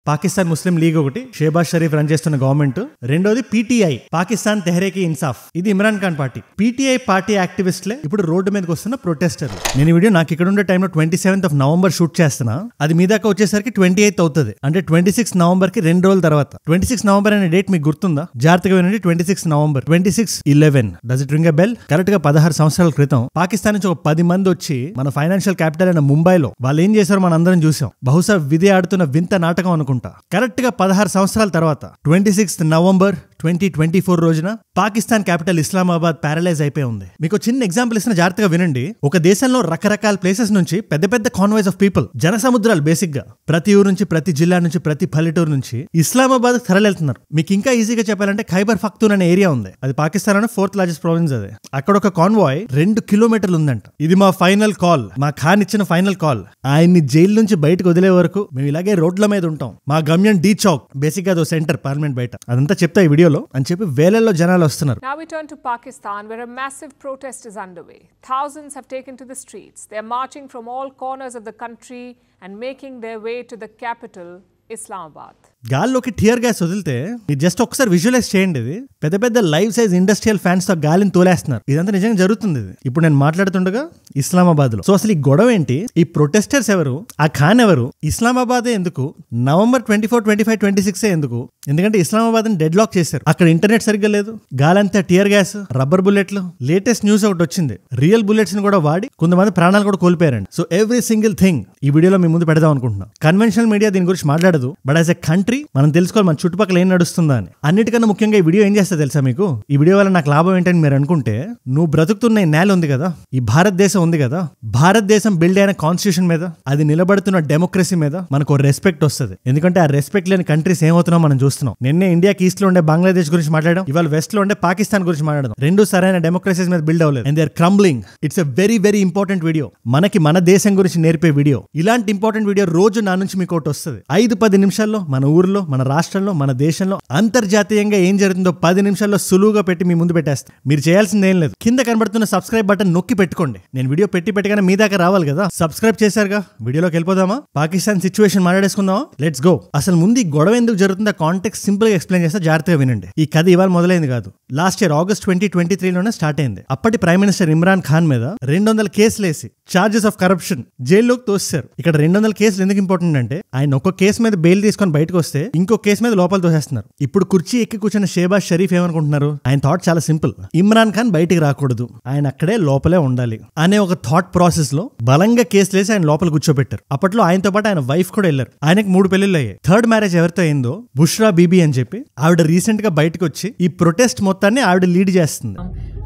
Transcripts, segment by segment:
Pakistan Muslim league ఒకటి, Shehbaz Sharif run చేస్తున్న government. రెండోది పీటీఐ, పాకిస్తాన్ తెహ్రీక్ ఇన్సాఫ్, ఇది Imran Khan party. PTI party యాక్టివిస్ట్లే ఇప్పుడు రోడ్డు మీదకి వస్తున్న ప్రొటెస్టర్లు. నేను ఈ వీడియో నాకు ఇక్కడ ఉండే టైంలో 27th November షూట్ చేస్తున్నా. అది మీ దాకా వచ్చేసరికి 28th అవుతుంది. అంటే 26 November కి 2 రోజుల తర్వాత. 26 November అనే డేట్ మీకు గుర్తుందా? జాగ్రత్తగా వినండి. 26 November 2611. Does it ring a bell? Correct గా 16 సంవత్సరాల క్రితం పాకిస్తాన్ నుంచి ఒక 10 మంది వచ్చి మన ఫైనాన్షియల్ క్యాపిటల్ అయిన ముంబైలో వాళ్ళు ఏం చేశారో మన అందరం చూసాం. బహుశా విధి ఆడుతున్న వింత నాటకం అనుకుంటా. కరెక్ట్ గా 16 సంవత్సరాల తర్వాత 26 November 2024 రోజున పాకిస్తాన్ క్యాపిటల్ ఇస్లామాబాద్ ప్యారలైజ్ అయిపోయి ఉంది. మీకు చిన్న ఎగ్జాంపుల్ ఇస్తున్న, జాగ్రత్తగా వినండి. ఒక దేశంలో రకరకాల ప్లేసెస్ నుంచి పెద్ద పెద్ద కాన్వాయ్స్ ఆఫ్ పీపుల్, జన సముద్రాలు బేసిక్ గా ప్రతి ఊరు నుంచి, ప్రతి జిల్లా నుంచి, ప్రతి పల్లెటూరు నుంచి ఇస్లామాబాద్ తరలివెళ్తున్నారు. మీకు ఇంకా ఈజీగా చెప్పాలంటే ఖైబర్ పఖ్తూన్ అనే ఏరియా ఉంది. అది పాకిస్తాన్ లోనే 4th largest ప్రావిన్స్. అది అక్కడ ఒక కాన్వాయ్ 2 కిలోమీటర్లు ఉందంట. ఇది మా ఫైనల్ కాల్, మా ఖాన్ ఇచ్చిన ఫైనల్ కాల్. ఆయన్ని జైలు నుంచి బయటకు వదిలే వరకు మేము ఇలాగే రోడ్ల మీద ఉంటాం. మా గమ్యం డి చౌక్, బేసిక్ గా సెంటర్ పార్లమెంట్ బయట. అదంతా చెప్తా ఈ వీడియోలో అని చెప్పి వేలల్లో జనాలు వస్తున్నారు. Now we turn to Pakistan, where a massive protest is underway. Thousands have taken to the streets. They are marching from all corners of the country and making their way to the capital, Islamabad. గాల్లోకి tear gas వదిలితే మీరు just ఒకసారి visualise చేయండి. ఇది పెద్ద పెద్ద life size industrial fans తో గాలిని తోలేస్తున్నారు. ఇదంతా నిజంగా జరుగుతుంది. ఇది ఇప్పుడు నేను మాట్లాడుతుండగా ఇస్లామాబాద్ లో. సో అసలు ఈ గొడవ ఏంటి? ఈ ప్రొటెస్టర్స్ ఎవరు? ఆ ఖాన్ ఎవరు? ఇస్లామాబాదే ఎందుకు? November 24, 25, 26 ఎందుకు? ఎందుకంటే ఇస్లామాబాద్ ని డెడ్ లాక్ చేశారు. అక్కడ ఇంటర్నెట్ సరిగ్గా లేదు. గాలంతా టియర్ గ్యాస్, రబ్బర్ బుల్లెట్లు. లేటెస్ట్ న్యూస్ ఒకటి వచ్చింది, రియల్ బుల్లెట్స్ ని కూడా వాడి కొంతమంది ప్రాణాలు కూడా కోల్పోయారండి. సో ఎవ్రీ సింగిల్ థింగ్ ఈ వీడియోలో మీ ముందు పెడదాం అనుకుంటున్నాం. కన్వెన్షనల్ మీడియా దీని గురించి మాట్లాడదు, బట్ యాజ్ ఎ కంట్రీ మనం తెలుసుకోవాలి మన చుట్టుపక్కల ఏం నడుస్తుందా అని. అన్నిటికన్నా ముఖ్యంగా ఈ వీడియో ఏం చేస్తా తెలుసా మీకు? ఈ వీడియో వల్ల నాకు లాభం ఏంటని మీరు అనుకుంటే, నువ్వు బ్రతుకుతున్న ఈ నేల ఉంది కదా, ఈ భారతదేశం ఉంది కదా, భారతదేశం బిల్డ్ అయిన కాన్స్టిట్యూషన్ మీద, అది నిలబడుతున్న డెమోక్రసీ మీద మనకు రెస్పెక్ట్ వస్తుంది. ఎందుకంటే ఆ రెస్పెక్ట్ లేని కంట్రీస్ ఏమవుతున్నావు మనం చూస్తున్నాం. నిన్నే ఇండియాకి ఈస్ట్ లో ఉండే బంగ్లాదేశ్ గురించి మాట్లాడడం, ఇవాళ వెస్ట్ లో ఉండే పాకిస్తాన్ గురించి మాట్లాడడం. రెండు సరైన డెమోక్రసీస్ మీద బిల్డ్ అవ్వలేదు. And they are crumbling. It's a very very important video. మనకి మన దేశం గురించి నేర్పే వీడియో. ఇలాంటి ఇంపార్టెంట్ వీడియో రోజు నా నుంచి మీకు ఒకటి వస్తుంది. 5-10 నిమిషాల్లో మన ఊర్లో, మన రాష్ట్రంలో, మన దేశంలో, అంతర్జాతీయంగా ఏం జరుగుతుందో 10 నిమిషాల్లో సులువుగా పెట్టి మీ ముందు పెట్టేస్తా. మీరు చేయాల్సింది ఏం లేదు, కింద కనబడుతున్న సబ్స్క్రైబ్ బటన్ నొక్కి పెట్టుకోండి. నేను వీడియో పెట్టగానే మీ దాకా రావాలి కదా. సబ్స్క్రైబ్ చేశారుగా, వీడియోలోకి వెళ్ళిపోదామా? పాకిస్తాన్ సిచ్యువేషన్ మాట్లాడేసుకుందామా? Let's go. అసలు ముందు ఈ గొడవ ఎందుకు జరుగుతుందో కాంటెక్స్ట్ సింపుల్ గా ఎక్స్ప్లెయిన్ చేస్తా, జాగ్రత్తగా వినండి. ఈ కథ ఇవాళ మొదలైంది కాదు. లాస్ట్ ఇయర్ August 2023 లోనే స్టార్ట్ అయింది. అప్పటి ప్రైమ్ మినిస్టర్ ఇమ్రాన్ ఖాన్ మీద 200 కేసులు వేసి చార్జెస్ ఆఫ్ కరప్షన్ జైల్లోకి తోస్తారు. ఇక్కడ 200 కేసులు ఎందుకు ఇంపార్టెంట్ అంటే, ఆయన ఒక్క కేసు మీద బెయిల్ తీసుకొని బయటకు వస్తే ఇంకో కేసు మీద లోపల తోసేస్తున్నారు. ఇప్పుడు కుర్చీ ఎక్కి కూర్చున్న షేబాజ్ షరీఫ్ ఏమనుకుంటున్నారు? ఆయన థాట్ చాలా సింపుల్. ఇమ్రాన్ ఖాన్ బయటికి రాకూడదు, ఆయన అక్కడే లోపలే ఉండాలి అనే ఒక థాట్ ప్రాసెస్ లో బలంగా కేసులు వేసి ఆయన లోపల కూర్చోబెట్టారు. అప్పట్లో ఆయనతో పాటు ఆయన వైఫ్ కూడా వెళ్ళారు. ఆయనకు 3 పెళ్లిళ్ళు అయ్యాయి. థర్డ్ మ్యారేజ్ ఎవరితో అయిందో బుష్రా బీబీ అని చెప్పి ఆవిడ రీసెంట్ గా బయటకు వచ్చి ఈ ప్రొటెస్ట్ మొత్తాన్ని ఆవిడ లీడ్ చేస్తుంది.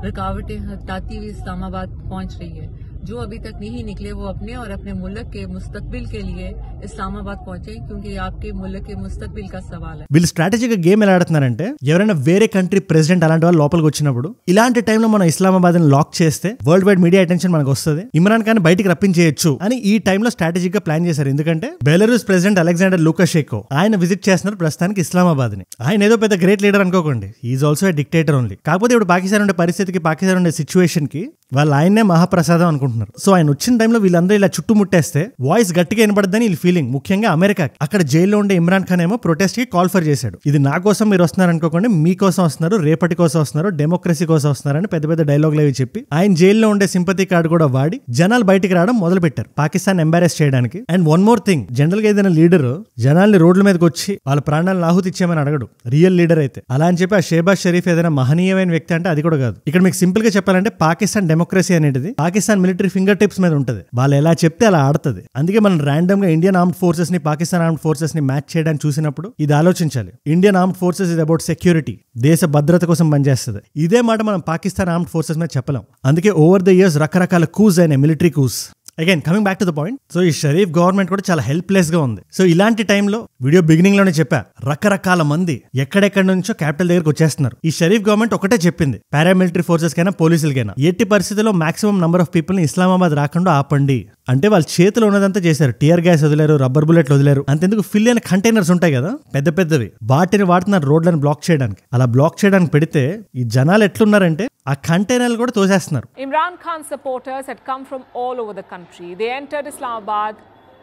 रुकावटें हटाती हुई इस्लामाबाद पहुंच रही है. जो अभी तक नहीं निकले वो अपने और अपने मुल्क के मुस्तकबिल के लिए इस्लामाबाद पहुंचे, क्योंकि आपके मुल्क के मुस्तकबिल का सवाल है. వీళ్ళు స్ట్రాటజీగా గేమ్ ఎలా ఆడుతున్నారంటే, ఎవరైనా వేరే కంట్రీ ప్రెసిడెంట్ అలాంటి వాళ్ళు లోపలికి వచ్చినప్పుడు ఇలాంటి టైంలో మనం ఇస్లామాబాద్ ని లాక్ చేస్తే వరల్డ్ వైడ్ మీడియా అటెన్షన్ మనకు వస్తుంది, ఇమ్రాన్ ఖాన్ బయటికి రప్పించేయచ్చు అని ఈ టైంలో స్ట్రాటజీగా ప్లాన్ చేశారు. ఎందుకంటే బెలరూస్ ప్రెసిడెంట్ అలెగ్జాండర్ లూకాషెంకో ఆయన విజిట్ చేస్తున్నారు ప్రస్తుతానికి ఇస్లామాబాద్ ని. ఆయన ఏదో పెద్ద గ్రేట్ లీడర్ అనుకోకండి, is also a dictator only. కాకపోతే ఇప్పుడు పాకిస్తాన్ ఉండే పరిస్థితికి, పాకిస్తాన్ ఉండే సిచ్యువేషన్ కి వాళ్ళు ఆయన్నే మహాప్రసాదం అనుకుంటున్నారు. సో ఆయన వచ్చిన టైంలో వీళ్ళందరూ ఇలా చుట్టుముట్టేస్తే వాయిస్ గట్టిగా వినపడద్దని వీళ్ళు ఫీలింగ్. ముఖ్యంగా అమెరికా, అక్కడ జైల్లో ఉండే ఇమ్రాన్ ఖాన్ ఏమో ప్రొటెస్ట్ కి కాల్ ఫర్ చేశాడు. ఇది నా కోసం మీరు వస్తున్నారు అనుకోకండి, మీకోసం వస్తున్నారు, రేపటి కోసం వస్తున్నారు, డెమోక్రసీ కోసం వస్తున్నారని పెద్ద పెద్ద డైలాగులు అవి చెప్పి ఆయన జైల్లో ఉండే సింపతి కార్డు కూడా వాడి జనాలు బయటికి రావడం మొదలు పెట్టారు పాకిస్తాన్ ఎంబారెస్ చేయడానికి. And one more thing, general గా ఏదైనా లీడర్ జనాల్ని రోడ్ల మీదకి వచ్చి వాళ్ళ ప్రాణాలను ఆహుతి ఇచ్చేమని అడగడు, రియల్ లీడర్ అయితే. అలా అని చెప్పి ఆ షేబాజ్ షరీఫ్ ఏదైనా మహనీయమైన వ్యక్తి అంటే అది కూడా కాదు. ఇక్కడ మీకు సింపుల్ గా చెప్పాలంటే పాకిస్తాన్ డెమోక్రసీ అనేది పాకిస్తాన్ మిలిటరీ ఫింగర్ టిప్స్ మీద ఉంటుంది. వాళ్ళు ఎలా చెప్తే అలా ఆడుతుంది. అందుకే మనం ర్యాండమ్ గా ఇండియన్ ఆర్మ్డ్ ఫోర్సెస్ ని పాకిస్తాన్ ఆర్మ్డ్ ఫోర్సెస్ ని మ్యాచ్ చేయడానికి చూసినప్పుడు ఇది ఆలోచించాలి. Indian armed forces is about security, దేశ భద్రత కోసం పనిచేస్తుంది. ఇదే మాట మనం పాకిస్తాన్ ఆర్మ్డ్ ఫోర్సెస్ మీద చెప్పలేం. అందుకే ఓవర్ ద ఇయర్స్ రకరకాల కూస్ అయినాయి, military coups. Again coming back to the point. So ఈ షరీఫ్ గవర్నమెంట్ కూడా చాలా హెల్ప్లెస్ గా ఉంది. సో ఇలాంటి టైంలో వీడియో బిగినింగ్ లోనే చెప్పా, రకరకాల మంది ఎక్కడెక్కడి నుంచో క్యాపిటల్ దగ్గరకు వచ్చేస్తున్నారు. ఈ షరీఫ్ గవర్నమెంట్ ఒకటే చెప్పింది, పారామిలిటరీ ఫోర్సెస్ కైనా పోలీసులకైనా ఎట్టి పరిస్థితుల్లో మాక్సిమం నంబర్ ఆఫ్ పీపుల్ ని ఇస్లామాబాద్ రాకుండా ఆపండి. అంటే వాళ్ళ చేతిలో ఉన్నదంతా చేశారు. టియర్ గ్యాస్ వదిలేరు, రబ్బర్ బుల్లెట్లు వదిలేరు. అంతెందుకు ఫిల్ అయిన కంటైనర్స్ ఉంటాయి కదా పెద్ద పెద్దవి, వాటిని వాడుతున్నారు రోడ్లను బ్లాక్ చేయడానికి. అలా బ్లాక్ చేయడానికి పెడితే ఈ జనాలు ఎట్లున్నారంటే ఆ కంటైనర్లు కూడా తోసేస్తున్నారు. Imran Khan supporters had come from all over the country. They entered Islamabad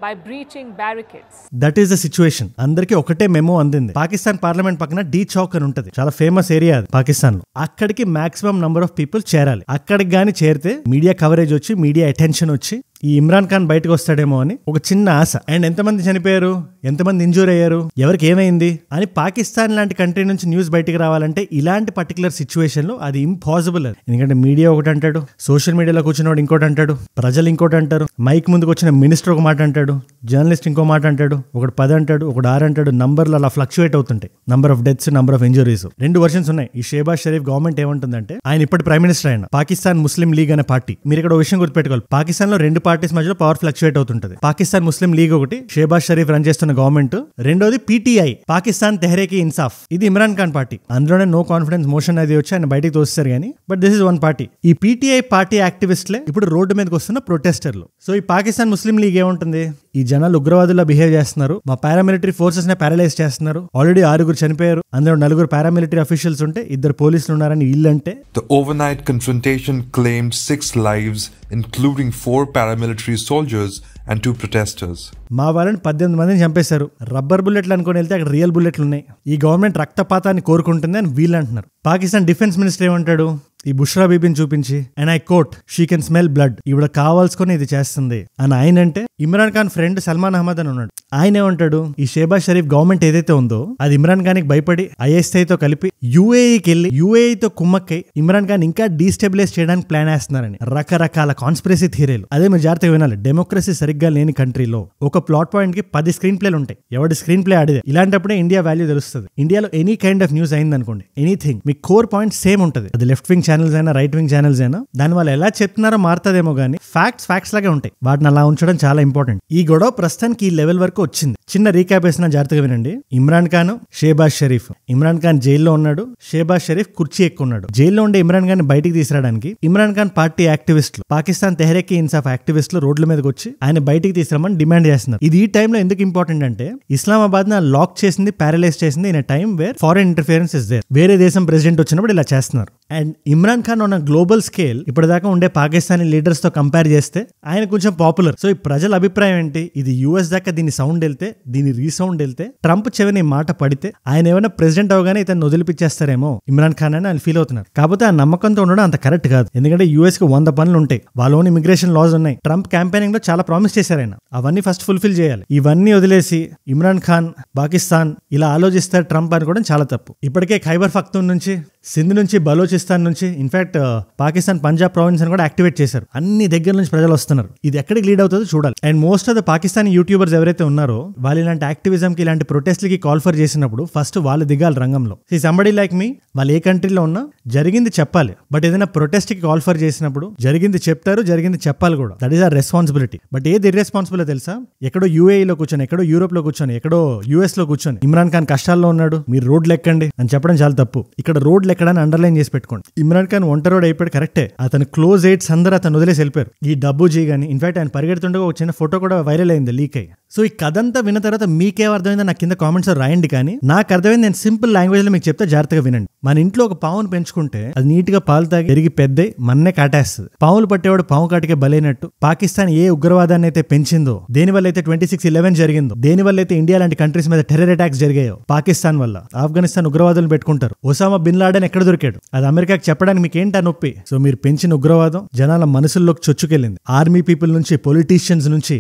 by breaching barricades. That is the situation. అందరికి ఒకటే మెమో అందింది. పాకిస్తాన్ పార్లమెంట్ పక్కన డీ చౌక్ అని ఉంటది, చాలా ఫేమస్ ఏరియా అది పాకిస్తాన్ లో. అక్కడికి మాక్సిమం నంబర్ ఆఫ్ పీపుల్ చేరాలి. అక్కడికి గానీ చేరితే మీడియా కవరేజ్ వచ్చి, మీడియా అటెన్షన్ వచ్చి, ఈ ఇమ్రాన్ ఖాన్ బయటకు వస్తాడేమో అని ఒక చిన్న ఆశ. అండ్ ఎంతమంది చనిపోయారు, ఎంతమంది ఇంజూర్ అయ్యారు, ఎవరికి ఏమైంది అని పాకిస్తాన్ లాంటి కంట్రీ నుంచి న్యూస్ బయటకు రావాలంటే ఇలాంటి పర్టికులర్ సిచ్యువేషన్ లో అది ఇంపాసిబుల్. ఎందుకంటే మీడియా ఒకటి అంటాడు, సోషల్ మీడియాలో కూర్చున్నవాడు ఇంకోటి అంటాడు, ప్రజలు ఇంకోటి అంటారు, మైక్ ముందుకు వచ్చిన మినిస్టర్ ఒక మాట అంటాడు, జర్నలిస్ట్ ఇంకో మాట అంటాడు, ఒకటి 10 అంటాడు, ఒకటి 6 అంటాడు. నంబర్లు అలా ఫ్లక్చువేట్ అవుతుంటాయి. Number of deaths, number of injuries. 2 versions ఉన్నాయి. ఈ షేబాజ్ షరీఫ్ గవర్నమెంట్ ఏమంటుందంటే, ఆయన ఇప్పటి ప్రైమ్ మినిస్టర్ అయిన పాకిస్తాన్ ముస్లిం లీగ్ అనే పార్టీ. మీరు ఇక్కడ ఒక విషయం గుర్తుపెట్టుకోవాలి, పాకిస్తాన్ లో 2 పార్టీస్ మధ్యలో power fluctuate అవుతుంటది. Pakistan Muslim league ఒకటి, షేబాజ్ షరీఫ్ రన్ చేస్తున్న గవర్నమెంట్. రెండోది PTI, పాకిస్తాన్ తెహ్రీక్ ఇన్సాఫ్. ఇది ఇమ్రాన్ ఖాన్ పార్టీ. అందులోనే నో కాన్ఫిడెన్స్ మోషన్ అది వచ్చి ఆయన బయటకు తోస్తారు కానీ, but this is one party. ఈ PTI పార్టీ యాక్టివిస్ట్లే ఇప్పుడు రోడ్డు మీదకి వస్తున్న ప్రొటెస్టర్లు. సో ఈ పాకిస్తాన్ ముస్లిం లీగ్ ఏముంటుంది, ఈ జనాలు ఉగ్రవాదుల్లో బిహేవ్ చేస్తున్నారు, మా పారామిలిటరీ ఫోర్సెస్ ని ప్యారలైజ్ చేస్తున్నారు, ఆల్రెడీ 6 చనిపోయారు, అందులో 4 పారామిలిటరీ అఫీషియల్స్ ఉంటే 2 పోలీసులు ఉన్నారని వీళ్ళంటే. The overnight confrontation claimed 6 lives, including 4 paramilitary soldiers and 2 protesters. మా వాళ్ళని 18 మందిని చంపేశారు. రబ్బర్ బుల్లెట్లు అనుకుని వెళ్తే అక్కడ రియల్ బుల్లెట్లు ఉన్నాయి. ఈ గవర్నమెంట్ రక్తపాతాన్ని కోరుకుంటుంది అని వీళ్ళు అంటున్నారు. పాకిస్తాన్ డిఫెన్స్ మినిస్టర్ ఏమంటాడు, ఈ బుష్రా బీబీని చూపించి, and I quote, she can smell blood, ఈవిడ కావాల్సుకొని ఇది చేస్తుంది అని ఆయన అంటే. ఇమ్రాన్ ఖాన్ ఫ్రెండ్ సల్మాన్ అహ్మద్ అని ఉన్నాడు, ఆయన ఏమంటాడు, ఈ షేబాజ్ షరీఫ్ గవర్నమెంట్ ఏదైతే ఉందో అది ఇమ్రాన్ ఖాన్ కి భయపడి ISI తో కలిపి UAEకి వెళ్ళి UAEతో కుమ్మక్కై ఇమ్రాన్ ఖాన్ ఇంకా డీస్టెబిలైజ్ చేయడానికి ప్లాన్ వేస్తున్నారని రకరకాల కాన్స్పిరసీ థియరీలు. అదే మీరు జాగ్రత్తగా వినాలి. డెమోక్రసీ సరిగ్గా లేని కంట్రీలో ఒక ప్లాట్ పాయింట్ కి 10 స్క్రీన్ ప్లేలు ఉంటాయి. ఎవడి స్క్రీన్ ప్లే ఆడిదే. ఇలాంటప్పుడే ఇండియా వాల్యూ తెలుస్తుంది. ఇండియాలో ఎనీ కైండ్ ఆఫ్ న్యూస్ అయింది అనుకోండి, ఎనీథింగ్, మీ కోర్ పాయింట్ సేమ్ ఉంటుంది. అది లెఫ్ట్ వింగ్ ఛానల్స్ అయినా, రైట్ వింగ్ ఛానల్స్ అయినా, దాని వాళ్ళు ఎలా చెప్తున్నారో మారుతుందేమో కానీ ఫ్యాక్ట్స్ లాగే ఉంటాయి. వాటిని అలా ఉంచడం చాలా ఇంపార్టెంట్. ఈ గొడవ ప్రస్తుతానికి ఈ లెవెల్ వరకు వచ్చింది. చిన్న రీక్యాప్ వేసిన జాగ్రత్తగా వినండి. ఇమ్రాన్ ఖాన్, షేబాజ్ షరీఫ్. ఇమ్రాన్ ఖాన్ జైల్లో ఉన్నాడు, షేబాజ్ షరీఫ్ కుర్చీ ఎక్కున్నాడు. జైల్లో ఉండే ఇమ్రాన్ ఖాన్ బయటికి తీసుకురావడానికి ఇమ్రాన్ ఖాన్ పార్టీ యాక్టివిస్టులు, పాకిస్తాన్ తెహ్రీక్ ఇన్సాఫ్ యాక్టివిస్టులు రోడ్ల మీదకి వచ్చి ఆయన బయటికి తీసుకురామని డిమాండ్ చేస్తున్నారు. ఇది ఈ టైంలో ఎందుకు ఇంపార్టెంట్ అంటే, ఇస్లామాబాద్ ని లాక్ చేసింది, ప్యారలైజ్ చేసింది in time where foreign interference is there. వేరే దేశం ప్రెసిడెంట్ వచ్చినప్పుడు ఇలా చేస్తున్నారు. అండ్ ఇమ్రాన్ ఖాన్ ఉన్న గ్లోబల్ స్కేల్ ఇప్పటిదాకా ఉండే పాకిస్తానీ లీడర్స్ తో కంపేర్ చేస్తే ఆయన కొంచెం పాపులర్. సో ఈ ప్రజల అభిప్రాయం ఏంటి, ఇది US దాకా దీని సౌండ్ వెళ్తే, దీని రీసౌండ్ వెళ్తే, ట్రంప్ చెవిని మాట పడితే ఆయన ఏమైనా ప్రెసిడెంట్ అవగానే ఇతను వదిలిపించేస్తారేమో ఇమ్రాన్ ఖాన్ అని ఆయన ఫీల్ అవుతున్నారు. కాకపోతే ఆ నమ్మకంతో ఉండడం అంత కరెక్ట్ కాదు. ఎందుకంటే US కి 100 పనులు ఉంటాయి, వాళ్ళ ఓన్ ఇమిగ్రేషన్ లాస్ ఉన్నాయి. ట్రంప్ క్యాంపెయినింగ్ లో చాలా ప్రామిస్ చేశారు ఆయన, అవన్నీ ఫస్ట్ ఫుల్ఫిల్ చేయాలి. ఇవన్నీ వదిలేసి ఇమ్రాన్ ఖాన్ పాకిస్తాన్ ఇలా ఆలోచిస్తారు ట్రంప్ అనుకోవడం చాలా తప్పు. ఇప్పటికే ఖైబర్ పఖ్తూన్ నుంచి, సింధ్ నుంచి, బలోచిస్తాన్ నుంచి, ఇన్ఫాక్ట్ పాకిస్తాన్ పంజాబ్ ప్రావిన్స్ అని కూడా యాక్టివేట్ చేశారు. అన్ని దగ్గర నుంచి ప్రజలు వస్తున్నారు. ఇది ఎక్కడికి లీడ్ అవుతుందో చూడాలి. And most of the Pakistani YouTubers ఎవరైతే ఉన్నారో వాళ్ళు ఇలాంటి యాక్టివిజం కి, ఇలాంటి ప్రొటెస్ట్లకి కాల్ ఫర్ చేసినప్పుడు ఫస్ట్ వాళ్ళు దిగాలి రంగంలో. సంబడి లైక్ మీ, వాళ్ళు ఏ కంట్రీలో ఉన్నా జరిగింది చెప్పాలి. బట్ ఏదైనా ప్రొటెస్ట్ కి కాల్ ఫర్ చేసినప్పుడు జరిగింది చెప్తారు, జరిగింది చెప్పాలి కూడా. That is our responsibility. But ఏది ఇర్రెస్పాన్సిబుల్ తెలుసా, ఎక్కడో UAEలో కూర్చొని, ఎక్కడో యూరోప్ లో కూర్చొని, ఎక్కడో US లో కూర్చొని ఇమ్రాన్ ఖాన్ కష్టాల్లో ఉన్నాడు, మీరు రోడ్లు ఎక్కండి అని చెప్పడం చాలా తప్పు. ఇక్కడ రోడ్లు ఎక్కడాన్ని అండర్లైన్ చేసి పెట్టుకోండి. ఇమ్రాన్ ఖాన్ ఒంటరోడ్ అయిపోయాడు కరెక్టే, అతను క్లోజ్ ఎయిడ్స్ అందరూ అతను వదిలేసి వెళ్ళిపోయారు. ఈ డబ్బు జీ గానీ, ఇన్ఫాక్ట్ ఆయన పరిగెడుతుండగా ఒక చిన్న ఫోటో కూడా వైరల్ అయింది, లీక్ అయ్యి. సో ఈ కథ అంతా విన్న తర్వాత మీకేం అర్థమైందో నాకు కింద కామెంట్స్ రాయండి. కానీ నాకు అర్థమైంది, నేను సింపుల్ లాంగ్వేజ్ లో మీకు చెప్తే జాగ్రత్తగా వినండి. మన ఇంట్లో ఒక పావును పెంచుకుంటే అది నీట్ గా పాలు తాగి పెరిగి పెద్దై మన్నే కాటేస్తుంది. పావులు పట్టేవాడు పావు కాటికే బలైనట్టు పాకిస్తాన్ ఏ ఉగ్రవాదాన్ని అయితే పెంచిందో, దేని వల్ల అయితే 26/11 జరిగిందో, దేని వల్ల అయితే ఇండియా లాంటి కంట్రీస్ మీద టెర్రర్ అటాక్స్ జరిగాయో, పాకిస్తాన్ వల్ల ఆఫ్ఘనిస్తాన్ ఉగ్రవాదులు పెట్టుకుంటారు. ఒసామా బిన్ లాడెన్ ఎక్కడ దొరికాడు, అది అమెరికాకి చెప్పడానికి మీకు ఏంటా నొప్పి. సో మీరు పెంచిన ఉగ్రవాదం జనాల మనసుల్లోకి చొచ్చుకెళ్ళింది. ఆర్మీ పీపుల్ నుంచి, పొలిటీషియన్స్ నుంచి,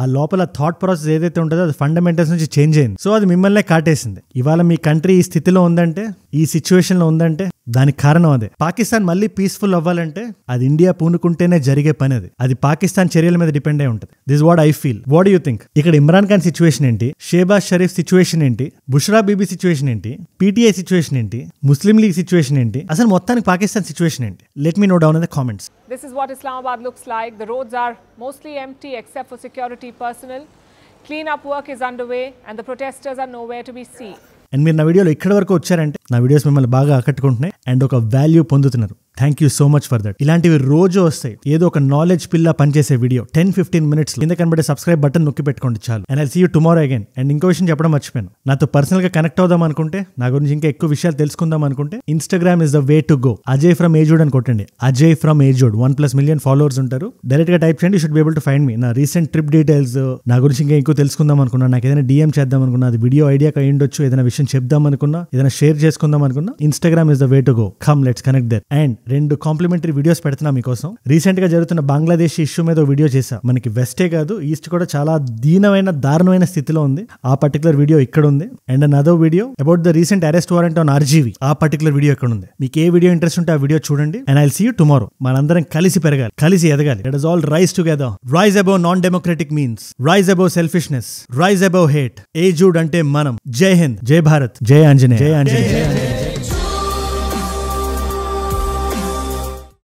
ఆ లోపల థాట్ ప్రాసెస్ ఏదైతే ఉంటుందో అది ఫండమెంటల్స్ నుంచి చేంజ్ అయింది. సో అది మిమ్మల్నే కాటేసింది. ఇవాళ మీ కంట్రీ ఈ స్థితిలో ఉందంటే, ఈ సిచ్యువేషన్ లో ఉందంటే దానికి కారణం అదే. పాకిస్తాన్ మళ్ళీ పీస్ఫుల్ అవ్వాలంటే అది ఇండియా పూనుకుంటేనే జరిగే పని. అది పాకిస్తాన్ చర్యల మీద డిపెండ్ అయి ఉంటుంది. This what I feel. What do you think? ఇక్కడ ఇమ్రాన్ ఖాన్ సిచ్యువేషన్ ఏంటి, షేబాజ్ షరీఫ్ సిచ్యువేషన్ ఏంటి, బుష్రా బీబీ సిచ్యువేషన్ ఏంటి, PTI సిచ్యువేషన్ ఏంటి, ముస్లిం లీగ్ సిచ్యువేషన్ ఏంటి, అసలు మొత్తానికి పాకిస్తాన్ సిచ్యువేషన్ ఏంటి? Let me know down in the comments. This is what Islamabad looks like. The roads are mostly empty except for security personnel. Clean-up work is underway and the protesters are nowhere to be seen. And మీరు నా వీడియోలో ఇక్కడ వరకు వచ్చారంటే నా videos మిమ్మల్ని బాగా ఆకట్టుకుంటున్నాయి and ఒక వాల్యూ పొందుతున్నారు. Thank you so much for that. ఇలాంటివి రోజు వస్తాయి. ఏదో ఒక నాలెడ్జ్ పిల్ల పనిచేసే వీడియో 10-15 minutes కింద కనబడే సబ్స్క్రైబ్ బటన్ నొక్కి పెట్టుకోండి చాలు. And I see you tomorrow again. And ఇంకో విషయం చెప్పడం మర్చిపోయాను, నాతో పర్సనల్ గా కనెక్ట్ అవుదాం అనుకుంటే, నా గురించి ఇంకా ఎక్కువ విషయాలు తెలుసుకుందాం అనుకుంటే, Instagram is the way to go. Ajay from ఏజుడ్ అని కొట్టండి. అజయ్ ఫ్రమ్ ఏజుడ్ 1+ million ఫాలోవర్స్ ఉంటారు. డైరెక్ట్ గా టైప్ చేయండి. You should be able to find me. నా రీసెంట్ ట్రిప్ డీటెయిల్స్, నా గురించి ఇంకా ఎక్కువ తెలుసుకుందాం అనుకున్నా, నాకు ఏదైనా DM చేద్దాం అనుకున్నా, అది వీడియో ఐడియా అయి ఉండొచ్చు, ఏదైనా విషయం చెప్దాం అనుకున్నా, ఏదైనా షేర్ చేసుకుందాం అనుకున్నా, Instagram is the way to go. Come let's connect there. And 2 complimentary videos పెడుతున్నా మీకోసం. రీసెంట్ గా జరుగుతున్న బంగ్లాదేశ్ ఇష్యూ మీద వీడియో చేశా. మనకి వెస్టే కాదు, ఈస్ట్ కూడా చాలా దారుణమైన స్థితిలో ఉంది. ఆ పర్టికులర్ వీడియో ఇక్కడ ఉంది. And another video about the recent arrest warrant on RGV. ఆ పర్టికులర్ వీడియో ఇక్కడ ఉంది. మీకు ఏ వీడియో ఇంట్రెస్ట్ ఉంటే ఆ వీడియో చూడండి. And I'll see you tomorrow. మనందరం కలిసి పెరగాలి, కలిసి ఎదగాలి. Let us all rise together. Rise above non-democratic means. Rise above selfishness. Rise above hate. ఏజుడ్ అంటే మనం. జై హింద్, జై భారత్, జై ఆంజనేయ.